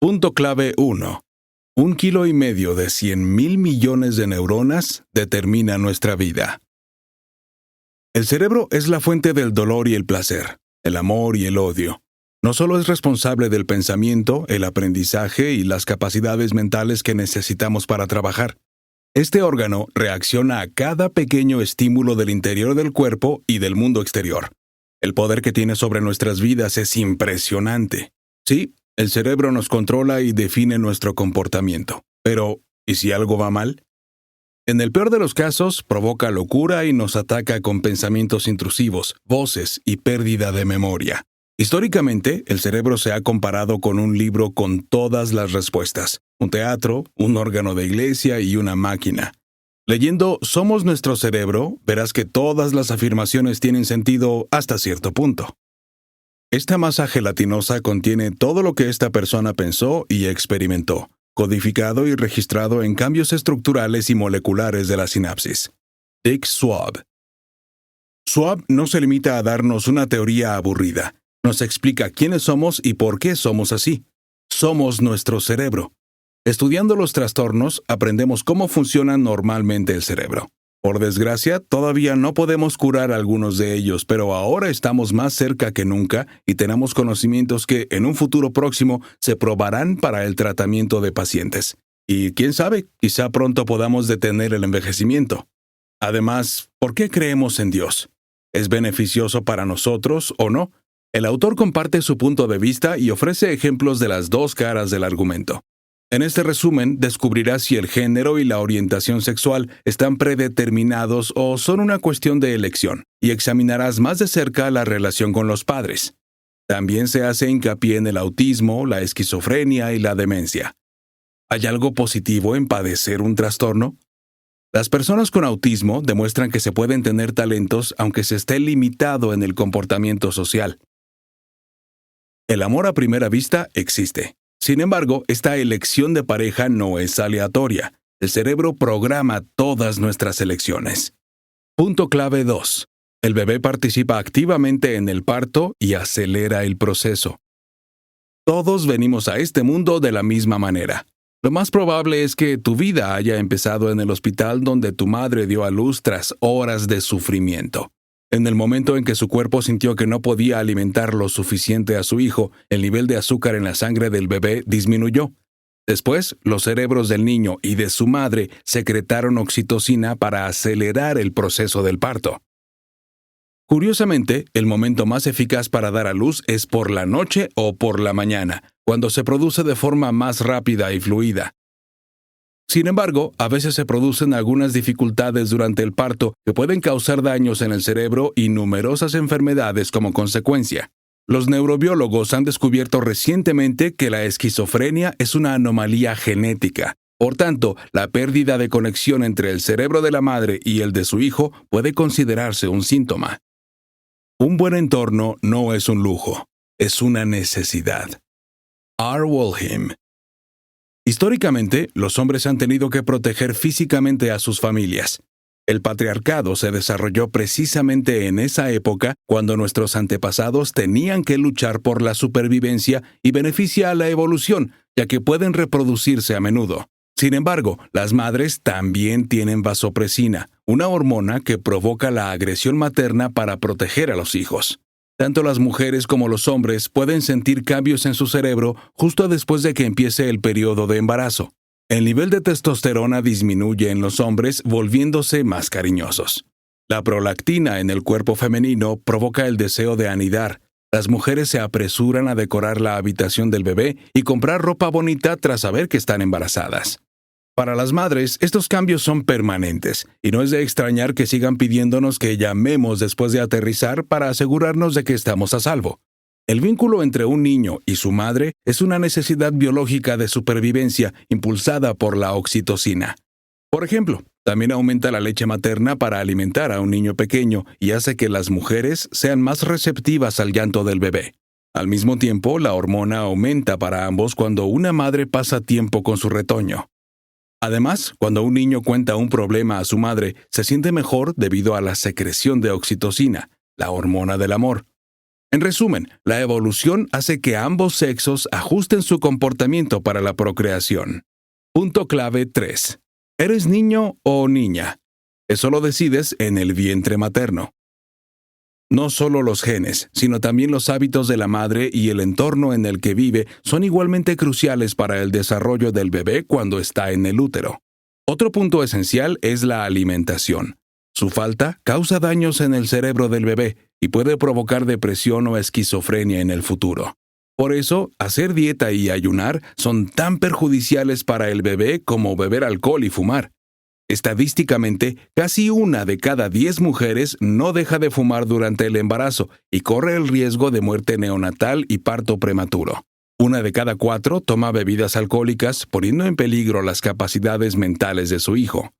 Punto clave 1. 1,5 kilos de 100,000 millones de neuronas determina nuestra vida. El cerebro es la fuente del dolor y el placer, el amor y el odio. No solo es responsable del pensamiento, el aprendizaje y las capacidades mentales que necesitamos para trabajar. Este órgano reacciona a cada pequeño estímulo del interior del cuerpo y del mundo exterior. El poder que tiene sobre nuestras vidas es impresionante. Sí, el cerebro nos controla y define nuestro comportamiento. Pero, ¿y si algo va mal? En el peor de los casos, provoca locura y nos ataca con pensamientos intrusivos, voces y pérdida de memoria. Históricamente, el cerebro se ha comparado con un libro con todas las respuestas, un teatro, un órgano de iglesia y una máquina. Leyendo Somos nuestro cerebro, verás que todas las afirmaciones tienen sentido hasta cierto punto. Esta masa gelatinosa contiene todo lo que esta persona pensó y experimentó, codificado y registrado en cambios estructurales y moleculares de la sinapsis. Dick Swab. Swab no se limita a darnos una teoría aburrida. Nos explica quiénes somos y por qué somos así. Somos nuestro cerebro. Estudiando los trastornos, aprendemos cómo funciona normalmente el cerebro. Por desgracia, todavía no podemos curar algunos de ellos, pero ahora estamos más cerca que nunca y tenemos conocimientos que, en un futuro próximo, se probarán para el tratamiento de pacientes. Y quién sabe, quizá pronto podamos detener el envejecimiento. Además, ¿por qué creemos en Dios? ¿Es beneficioso para nosotros o no? El autor comparte su punto de vista y ofrece ejemplos de las dos caras del argumento. En este resumen, descubrirás si el género y la orientación sexual están predeterminados o son una cuestión de elección, y examinarás más de cerca la relación con los padres. También se hace hincapié en el autismo, la esquizofrenia y la demencia. ¿Hay algo positivo en padecer un trastorno? Las personas con autismo demuestran que se pueden tener talentos aunque se esté limitado en el comportamiento social. El amor a primera vista existe. Sin embargo, esta elección de pareja no es aleatoria. El cerebro programa todas nuestras elecciones. Punto clave 2. El bebé participa activamente en el parto y acelera el proceso. Todos venimos a este mundo de la misma manera. Lo más probable es que tu vida haya empezado en el hospital donde tu madre dio a luz tras horas de sufrimiento. En el momento en que su cuerpo sintió que no podía alimentar lo suficiente a su hijo, el nivel de azúcar en la sangre del bebé disminuyó. Después, los cerebros del niño y de su madre secretaron oxitocina para acelerar el proceso del parto. Curiosamente, el momento más eficaz para dar a luz es por la noche o por la mañana, cuando se produce de forma más rápida y fluida. Sin embargo, a veces se producen algunas dificultades durante el parto que pueden causar daños en el cerebro y numerosas enfermedades como consecuencia. Los neurobiólogos han descubierto recientemente que la esquizofrenia es una anomalía genética. Por tanto, la pérdida de conexión entre el cerebro de la madre y el de su hijo puede considerarse un síntoma. Un buen entorno no es un lujo, es una necesidad. R. Wolheim. Históricamente, los hombres han tenido que proteger físicamente a sus familias. El patriarcado se desarrolló precisamente en esa época cuando nuestros antepasados tenían que luchar por la supervivencia y beneficia a la evolución, ya que pueden reproducirse a menudo. Sin embargo, las madres también tienen vasopresina, una hormona que provoca la agresión materna para proteger a los hijos. Tanto las mujeres como los hombres pueden sentir cambios en su cerebro justo después de que empiece el periodo de embarazo. El nivel de testosterona disminuye en los hombres, volviéndose más cariñosos. La prolactina en el cuerpo femenino provoca el deseo de anidar. Las mujeres se apresuran a decorar la habitación del bebé y comprar ropa bonita tras saber que están embarazadas. Para las madres, estos cambios son permanentes, y no es de extrañar que sigan pidiéndonos que llamemos después de aterrizar para asegurarnos de que estamos a salvo. El vínculo entre un niño y su madre es una necesidad biológica de supervivencia impulsada por la oxitocina. Por ejemplo, también aumenta la leche materna para alimentar a un niño pequeño y hace que las mujeres sean más receptivas al llanto del bebé. Al mismo tiempo, la hormona aumenta para ambos cuando una madre pasa tiempo con su retoño. Además, cuando un niño cuenta un problema a su madre, se siente mejor debido a la secreción de oxitocina, la hormona del amor. En resumen, la evolución hace que ambos sexos ajusten su comportamiento para la procreación. Punto clave 3. ¿Eres niño o niña? Eso lo decides en el vientre materno. No solo los genes, sino también los hábitos de la madre y el entorno en el que vive son igualmente cruciales para el desarrollo del bebé cuando está en el útero. Otro punto esencial es la alimentación. Su falta causa daños en el cerebro del bebé y puede provocar depresión o esquizofrenia en el futuro. Por eso, hacer dieta y ayunar son tan perjudiciales para el bebé como beber alcohol y fumar. Estadísticamente, casi 1 de cada 10 mujeres no deja de fumar durante el embarazo y corre el riesgo de muerte neonatal y parto prematuro. 1 de cada 4 toma bebidas alcohólicas, poniendo en peligro las capacidades mentales de su hijo.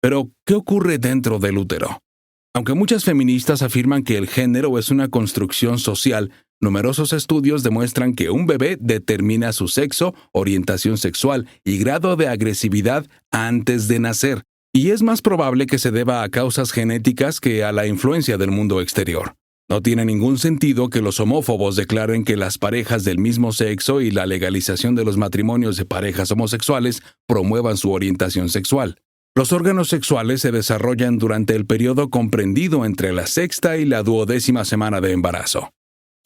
Pero, ¿qué ocurre dentro del útero? Aunque muchas feministas afirman que el género es una construcción social, numerosos estudios demuestran que un bebé determina su sexo, orientación sexual y grado de agresividad antes de nacer, y es más probable que se deba a causas genéticas que a la influencia del mundo exterior. No tiene ningún sentido que los homófobos declaren que las parejas del mismo sexo y la legalización de los matrimonios de parejas homosexuales promuevan su orientación sexual. Los órganos sexuales se desarrollan durante el periodo comprendido entre la 6ª y la 12ª semana de embarazo.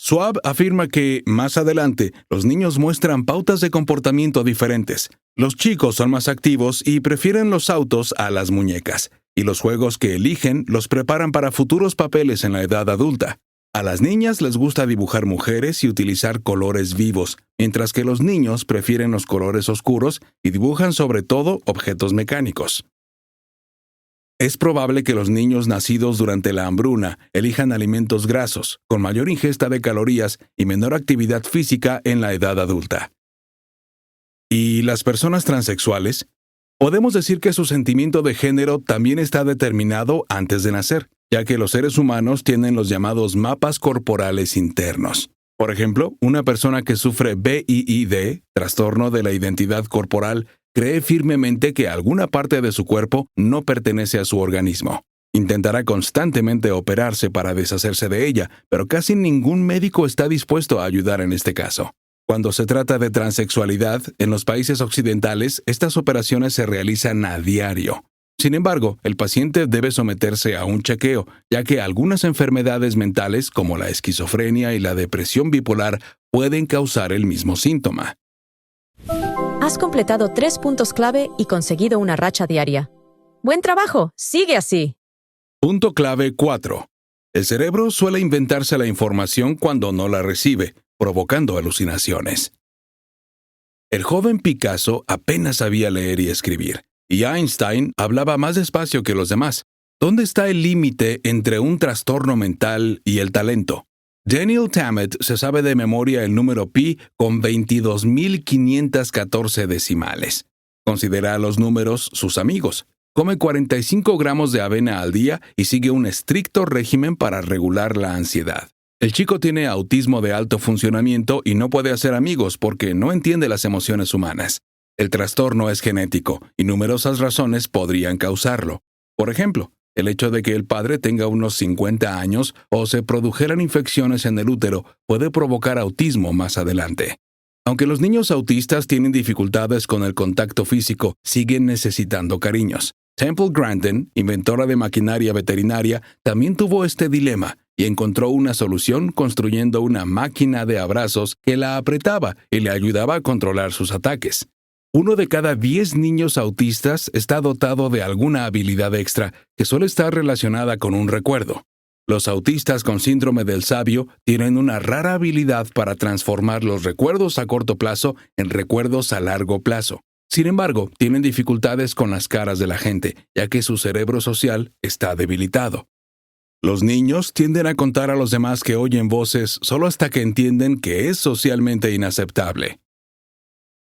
Schwab afirma que, más adelante, los niños muestran pautas de comportamiento diferentes. Los chicos son más activos y prefieren los autos a las muñecas, y los juegos que eligen los preparan para futuros papeles en la edad adulta. A las niñas les gusta dibujar mujeres y utilizar colores vivos, mientras que los niños prefieren los colores oscuros y dibujan sobre todo objetos mecánicos. Es probable que los niños nacidos durante la hambruna elijan alimentos grasos, con mayor ingesta de calorías y menor actividad física en la edad adulta. ¿Y las personas transexuales? Podemos decir que su sentimiento de género también está determinado antes de nacer, ya que los seres humanos tienen los llamados mapas corporales internos. Por ejemplo, una persona que sufre BIID, trastorno de la identidad corporal, cree firmemente que alguna parte de su cuerpo no pertenece a su organismo. Intentará constantemente operarse para deshacerse de ella, pero casi ningún médico está dispuesto a ayudar en este caso. Cuando se trata de transexualidad, en los países occidentales, estas operaciones se realizan a diario. Sin embargo, el paciente debe someterse a un chequeo, ya que algunas enfermedades mentales, como la esquizofrenia y la depresión bipolar, pueden causar el mismo síntoma. Has completado 3 puntos clave y conseguido una racha diaria. ¡Buen trabajo! ¡Sigue así! Punto clave 4. El cerebro suele inventarse la información cuando no la recibe, provocando alucinaciones. El joven Picasso apenas sabía leer y escribir, y Einstein hablaba más despacio que los demás. ¿Dónde está el límite entre un trastorno mental y el talento? Daniel Tammet se sabe de memoria el número pi con 22.514 decimales. Considera a los números sus amigos. Come 45 gramos de avena al día y sigue un estricto régimen para regular la ansiedad. El chico tiene autismo de alto funcionamiento y no puede hacer amigos porque no entiende las emociones humanas. El trastorno es genético y numerosas razones podrían causarlo. Por ejemplo, el hecho de que el padre tenga unos 50 años o se produjeran infecciones en el útero puede provocar autismo más adelante. Aunque los niños autistas tienen dificultades con el contacto físico, siguen necesitando cariños. Temple Grandin, inventora de maquinaria veterinaria, también tuvo este dilema y encontró una solución construyendo una máquina de abrazos que la apretaba y le ayudaba a controlar sus ataques. 1 de cada 10 niños autistas está dotado de alguna habilidad extra que suele estar relacionada con un recuerdo. Los autistas con síndrome del sabio tienen una rara habilidad para transformar los recuerdos a corto plazo en recuerdos a largo plazo. Sin embargo, tienen dificultades con las caras de la gente, ya que su cerebro social está debilitado. Los niños tienden a contar a los demás que oyen voces solo hasta que entienden que es socialmente inaceptable.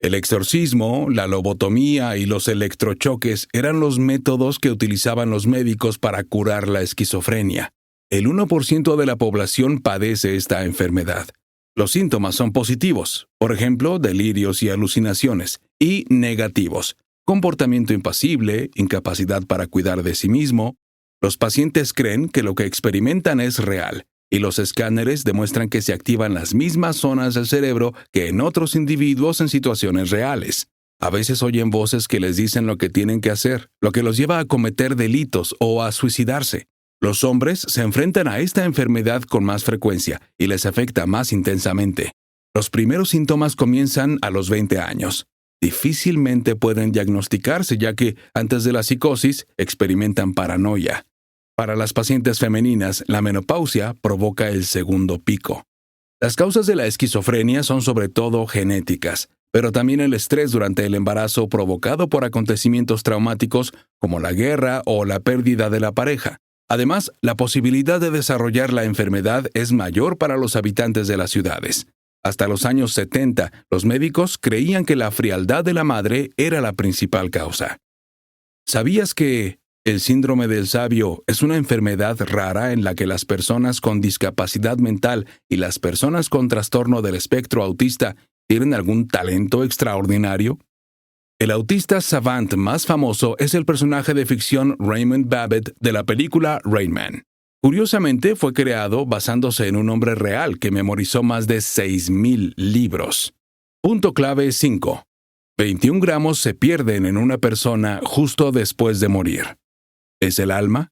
El exorcismo, la lobotomía y los electrochoques eran los métodos que utilizaban los médicos para curar la esquizofrenia. El 1% de la población padece esta enfermedad. Los síntomas son positivos, por ejemplo, delirios y alucinaciones, y negativos, comportamiento impasible, incapacidad para cuidar de sí mismo. Los pacientes creen que lo que experimentan es real, y los escáneres demuestran que se activan las mismas zonas del cerebro que en otros individuos en situaciones reales. A veces oyen voces que les dicen lo que tienen que hacer, lo que los lleva a cometer delitos o a suicidarse. Los hombres se enfrentan a esta enfermedad con más frecuencia y les afecta más intensamente. Los primeros síntomas comienzan a los 20 años. Difícilmente pueden diagnosticarse ya que, antes de la psicosis, experimentan paranoia. Para las pacientes femeninas, la menopausia provoca el segundo pico. Las causas de la esquizofrenia son sobre todo genéticas, pero también el estrés durante el embarazo provocado por acontecimientos traumáticos como la guerra o la pérdida de la pareja. Además, la posibilidad de desarrollar la enfermedad es mayor para los habitantes de las ciudades. Hasta los años 70, los médicos creían que la frialdad de la madre era la principal causa. ¿Sabías que el síndrome del sabio es una enfermedad rara en la que las personas con discapacidad mental y las personas con trastorno del espectro autista tienen algún talento extraordinario? El autista savant más famoso es el personaje de ficción Raymond Babbitt de la película Rain Man. Curiosamente, fue creado basándose en un hombre real que memorizó más de 6,000 libros. Punto clave 5. 21 gramos se pierden en una persona justo después de morir. ¿Es el alma?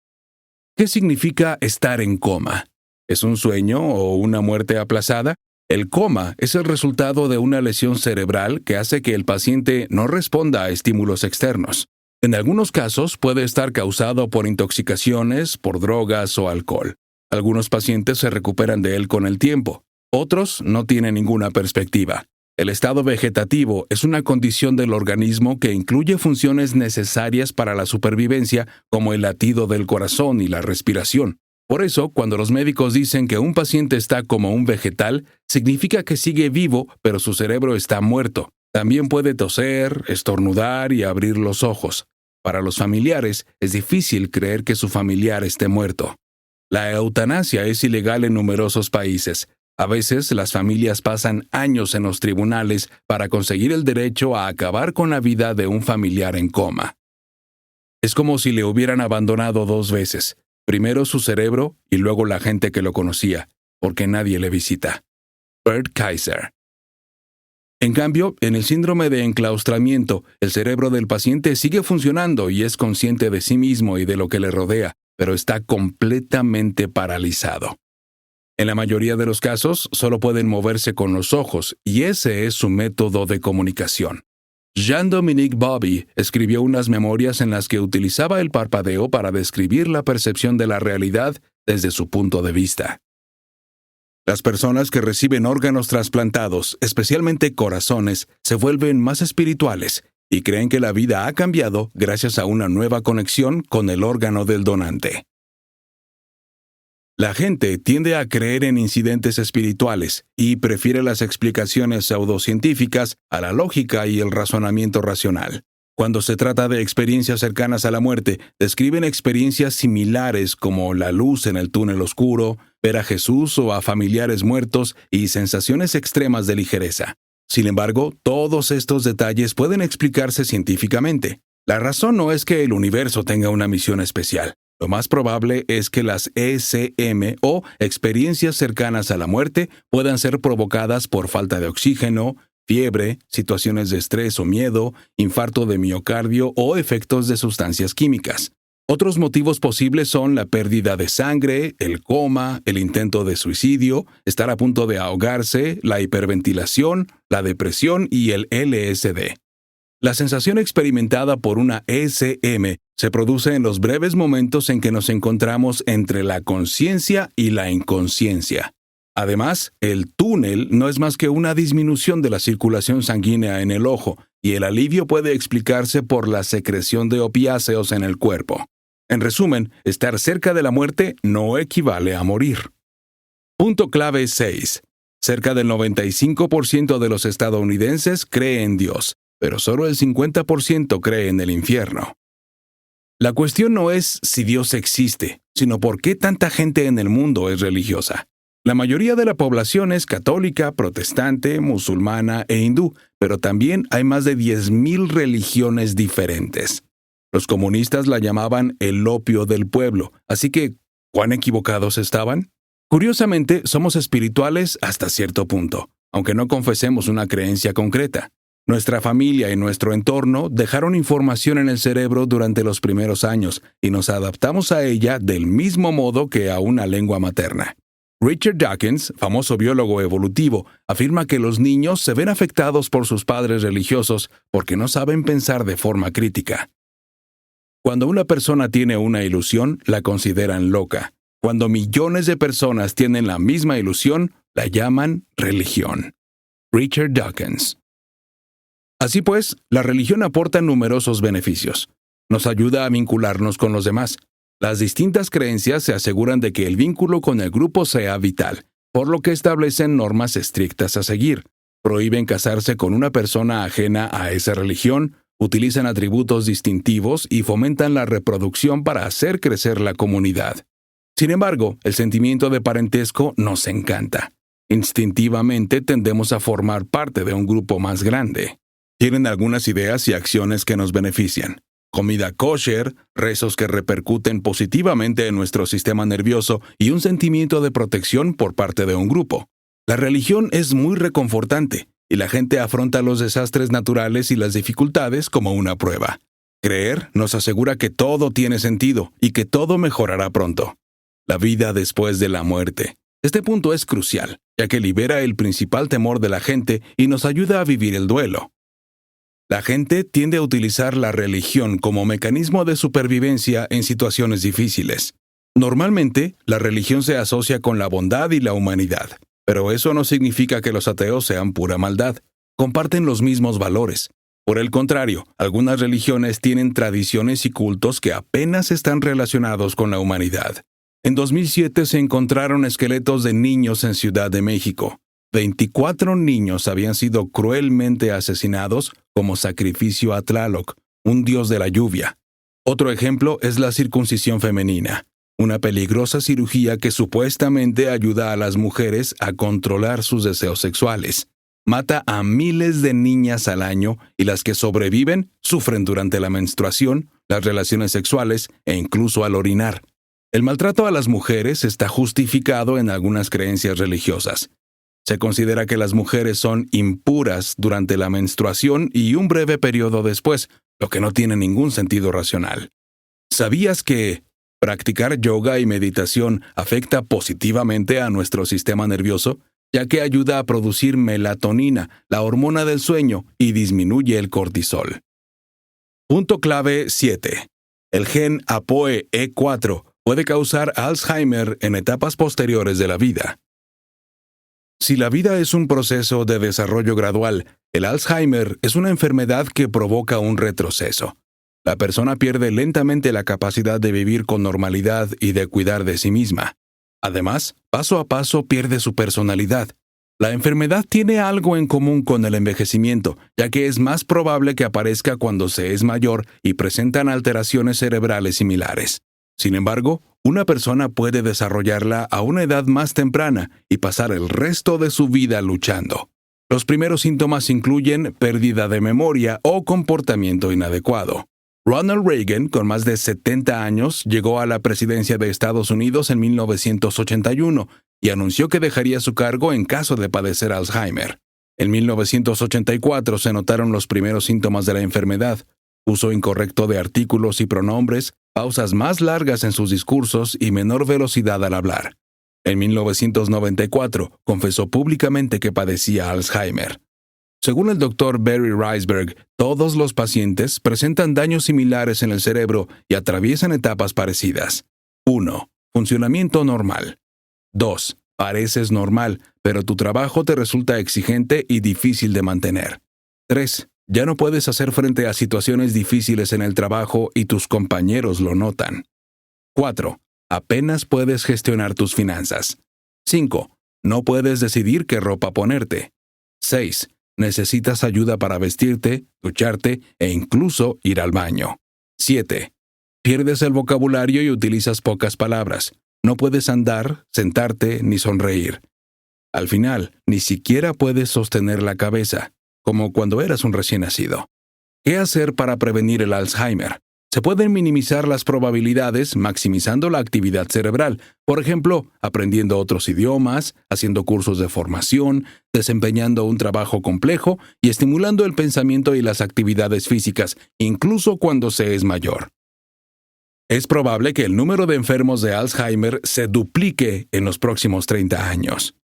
¿Qué significa estar en coma? ¿Es un sueño o una muerte aplazada? El coma es el resultado de una lesión cerebral que hace que el paciente no responda a estímulos externos. En algunos casos puede estar causado por intoxicaciones, por drogas o alcohol. Algunos pacientes se recuperan de él con el tiempo. Otros no tienen ninguna perspectiva. El estado vegetativo es una condición del organismo que incluye funciones necesarias para la supervivencia, como el latido del corazón y la respiración. Por eso, cuando los médicos dicen que un paciente está como un vegetal, significa que sigue vivo, pero su cerebro está muerto. También puede toser, estornudar y abrir los ojos. Para los familiares, es difícil creer que su familiar esté muerto. La eutanasia es ilegal en numerosos países. A veces, las familias pasan años en los tribunales para conseguir el derecho a acabar con la vida de un familiar en coma. Es como si le hubieran abandonado 2 veces. Primero su cerebro y luego la gente que lo conocía, porque nadie le visita. Bert Kaiser. En cambio, en el síndrome de enclaustramiento, el cerebro del paciente sigue funcionando y es consciente de sí mismo y de lo que le rodea, pero está completamente paralizado. En la mayoría de los casos, solo pueden moverse con los ojos, y ese es su método de comunicación. Jean-Dominique Bauby escribió unas memorias en las que utilizaba el parpadeo para describir la percepción de la realidad desde su punto de vista. Las personas que reciben órganos trasplantados, especialmente corazones, se vuelven más espirituales y creen que la vida ha cambiado gracias a una nueva conexión con el órgano del donante. La gente tiende a creer en incidentes espirituales y prefiere las explicaciones pseudocientíficas a la lógica y el razonamiento racional. Cuando se trata de experiencias cercanas a la muerte, describen experiencias similares como la luz en el túnel oscuro, ver a Jesús o a familiares muertos y sensaciones extremas de ligereza. Sin embargo, todos estos detalles pueden explicarse científicamente. La razón no es que el universo tenga una misión especial. Lo más probable es que las ECM o experiencias cercanas a la muerte puedan ser provocadas por falta de oxígeno, fiebre, situaciones de estrés o miedo, infarto de miocardio o efectos de sustancias químicas. Otros motivos posibles son la pérdida de sangre, el coma, el intento de suicidio, estar a punto de ahogarse, la hiperventilación, la depresión y el LSD. La sensación experimentada por una ECM se produce en los breves momentos en que nos encontramos entre la conciencia y la inconsciencia. Además, el túnel no es más que una disminución de la circulación sanguínea en el ojo, y el alivio puede explicarse por la secreción de opiáceos en el cuerpo. En resumen, estar cerca de la muerte no equivale a morir. Punto clave 6. Cerca del 95% de los estadounidenses cree en Dios, pero solo el 50% cree en el infierno. La cuestión no es si Dios existe, sino por qué tanta gente en el mundo es religiosa. La mayoría de la población es católica, protestante, musulmana e hindú, pero también hay más de 10,000 religiones diferentes. Los comunistas la llamaban el opio del pueblo, así que, ¿cuán equivocados estaban? Curiosamente, somos espirituales hasta cierto punto, aunque no confesemos una creencia concreta. Nuestra familia y nuestro entorno dejaron información en el cerebro durante los primeros años y nos adaptamos a ella del mismo modo que a una lengua materna. Richard Dawkins, famoso biólogo evolutivo, afirma que los niños se ven afectados por sus padres religiosos porque no saben pensar de forma crítica. Cuando una persona tiene una ilusión, la consideran loca. Cuando millones de personas tienen la misma ilusión, la llaman religión. Richard Dawkins. Así pues, la religión aporta numerosos beneficios. Nos ayuda a vincularnos con los demás. Las distintas creencias se aseguran de que el vínculo con el grupo sea vital, por lo que establecen normas estrictas a seguir. Prohíben casarse con una persona ajena a esa religión, utilizan atributos distintivos y fomentan la reproducción para hacer crecer la comunidad. Sin embargo, el sentimiento de parentesco nos encanta. Instintivamente tendemos a formar parte de un grupo más grande. Tienen algunas ideas y acciones que nos benefician. Comida kosher, rezos que repercuten positivamente en nuestro sistema nervioso y un sentimiento de protección por parte de un grupo. La religión es muy reconfortante y la gente afronta los desastres naturales y las dificultades como una prueba. Creer nos asegura que todo tiene sentido y que todo mejorará pronto. La vida después de la muerte. Este punto es crucial, ya que libera el principal temor de la gente y nos ayuda a vivir el duelo. La gente tiende a utilizar la religión como mecanismo de supervivencia en situaciones difíciles. Normalmente, la religión se asocia con la bondad y la humanidad, pero eso no significa que los ateos sean pura maldad. Comparten los mismos valores. Por el contrario, algunas religiones tienen tradiciones y cultos que apenas están relacionados con la humanidad. En 2007 se encontraron esqueletos de niños en Ciudad de México. 24 niños habían sido cruelmente asesinados como sacrificio a Tlaloc, un dios de la lluvia. Otro ejemplo es la circuncisión femenina, una peligrosa cirugía que supuestamente ayuda a las mujeres a controlar sus deseos sexuales. Mata a miles de niñas al año y las que sobreviven sufren durante la menstruación, las relaciones sexuales e incluso al orinar. El maltrato a las mujeres está justificado en algunas creencias religiosas. Se considera que las mujeres son impuras durante la menstruación y un breve periodo después, lo que no tiene ningún sentido racional. ¿Sabías que practicar yoga y meditación afecta positivamente a nuestro sistema nervioso, ya que ayuda a producir melatonina, la hormona del sueño, y disminuye el cortisol? Punto clave 7. El gen ApoE4 puede causar Alzheimer en etapas posteriores de la vida. Si la vida es un proceso de desarrollo gradual, el Alzheimer es una enfermedad que provoca un retroceso. La persona pierde lentamente la capacidad de vivir con normalidad y de cuidar de sí misma. Además, paso a paso pierde su personalidad. La enfermedad tiene algo en común con el envejecimiento, ya que es más probable que aparezca cuando se es mayor y presentan alteraciones cerebrales similares. Sin embargo, una persona puede desarrollarla a una edad más temprana y pasar el resto de su vida luchando. Los primeros síntomas incluyen pérdida de memoria o comportamiento inadecuado. Ronald Reagan, con más de 70 años, llegó a la presidencia de Estados Unidos en 1981 y anunció que dejaría su cargo en caso de padecer Alzheimer. En 1984 se notaron los primeros síntomas de la enfermedad: uso incorrecto de artículos y pronombres, pausas más largas en sus discursos y menor velocidad al hablar. En 1994, confesó públicamente que padecía Alzheimer. Según el Dr. Barry Reisberg, todos los pacientes presentan daños similares en el cerebro y atraviesan etapas parecidas. 1. Funcionamiento normal. 2. Pareces normal, pero tu trabajo te resulta exigente y difícil de mantener. 3. Ya no puedes hacer frente a situaciones difíciles en el trabajo y tus compañeros lo notan. 4. Apenas puedes gestionar tus finanzas. 5. No puedes decidir qué ropa ponerte. 6. Necesitas ayuda para vestirte, ducharte e incluso ir al baño. 7. Pierdes el vocabulario y utilizas pocas palabras. No puedes andar, sentarte ni sonreír. Al final, ni siquiera puedes sostener la cabeza, como cuando eras un recién nacido. ¿Qué hacer para prevenir el Alzheimer? Se pueden minimizar las probabilidades maximizando la actividad cerebral, por ejemplo, aprendiendo otros idiomas, haciendo cursos de formación, desempeñando un trabajo complejo y estimulando el pensamiento y las actividades físicas, incluso cuando se es mayor. Es probable que el número de enfermos de Alzheimer se duplique en los próximos 30 años.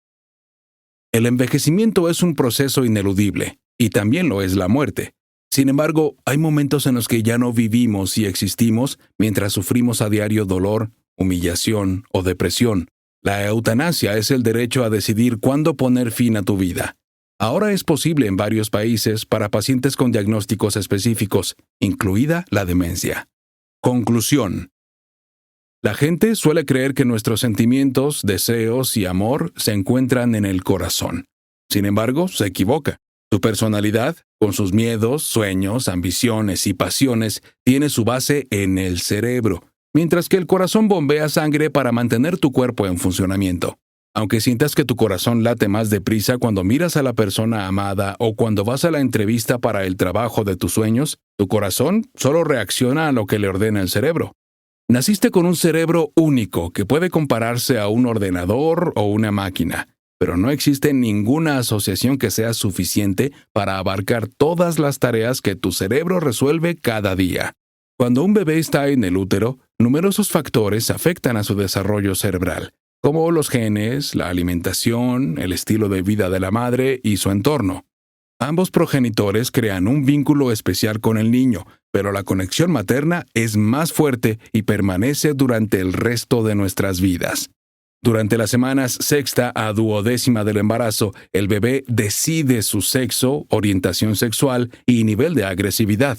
El envejecimiento es un proceso ineludible, y también lo es la muerte. Sin embargo, hay momentos en los que ya no vivimos y existimos mientras sufrimos a diario dolor, humillación o depresión. La eutanasia es el derecho a decidir cuándo poner fin a tu vida. Ahora es posible en varios países para pacientes con diagnósticos específicos, incluida la demencia. Conclusión. La gente suele creer que nuestros sentimientos, deseos y amor se encuentran en el corazón. Sin embargo, se equivoca. Tu personalidad, con sus miedos, sueños, ambiciones y pasiones, tiene su base en el cerebro, mientras que el corazón bombea sangre para mantener tu cuerpo en funcionamiento. Aunque sientas que tu corazón late más deprisa cuando miras a la persona amada o cuando vas a la entrevista para el trabajo de tus sueños, tu corazón solo reacciona a lo que le ordena el cerebro. Naciste con un cerebro único que puede compararse a un ordenador o una máquina, pero no existe ninguna asociación que sea suficiente para abarcar todas las tareas que tu cerebro resuelve cada día. Cuando un bebé está en el útero, numerosos factores afectan a su desarrollo cerebral, como los genes, la alimentación, el estilo de vida de la madre y su entorno. Ambos progenitores crean un vínculo especial con el niño, pero la conexión materna es más fuerte y permanece durante el resto de nuestras vidas. Durante las semanas sexta a duodécima del embarazo, el bebé decide su sexo, orientación sexual y nivel de agresividad.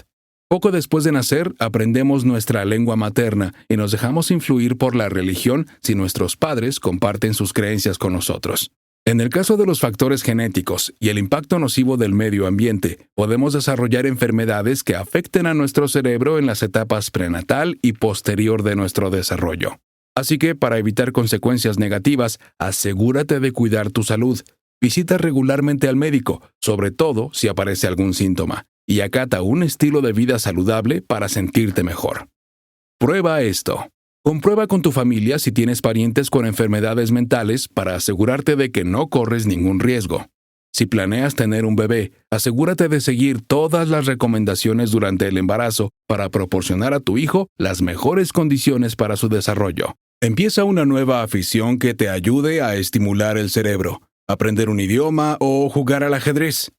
Poco después de nacer, aprendemos nuestra lengua materna y nos dejamos influir por la religión si nuestros padres comparten sus creencias con nosotros. En el caso de los factores genéticos y el impacto nocivo del medio ambiente, podemos desarrollar enfermedades que afecten a nuestro cerebro en las etapas prenatal y posterior de nuestro desarrollo. Así que, para evitar consecuencias negativas, asegúrate de cuidar tu salud. Visita regularmente al médico, sobre todo si aparece algún síntoma, y acata un estilo de vida saludable para sentirte mejor. Prueba esto. Comprueba con tu familia si tienes parientes con enfermedades mentales para asegurarte de que no corres ningún riesgo. Si planeas tener un bebé, asegúrate de seguir todas las recomendaciones durante el embarazo para proporcionar a tu hijo las mejores condiciones para su desarrollo. Empieza una nueva afición que te ayude a estimular el cerebro, aprender un idioma o jugar al ajedrez.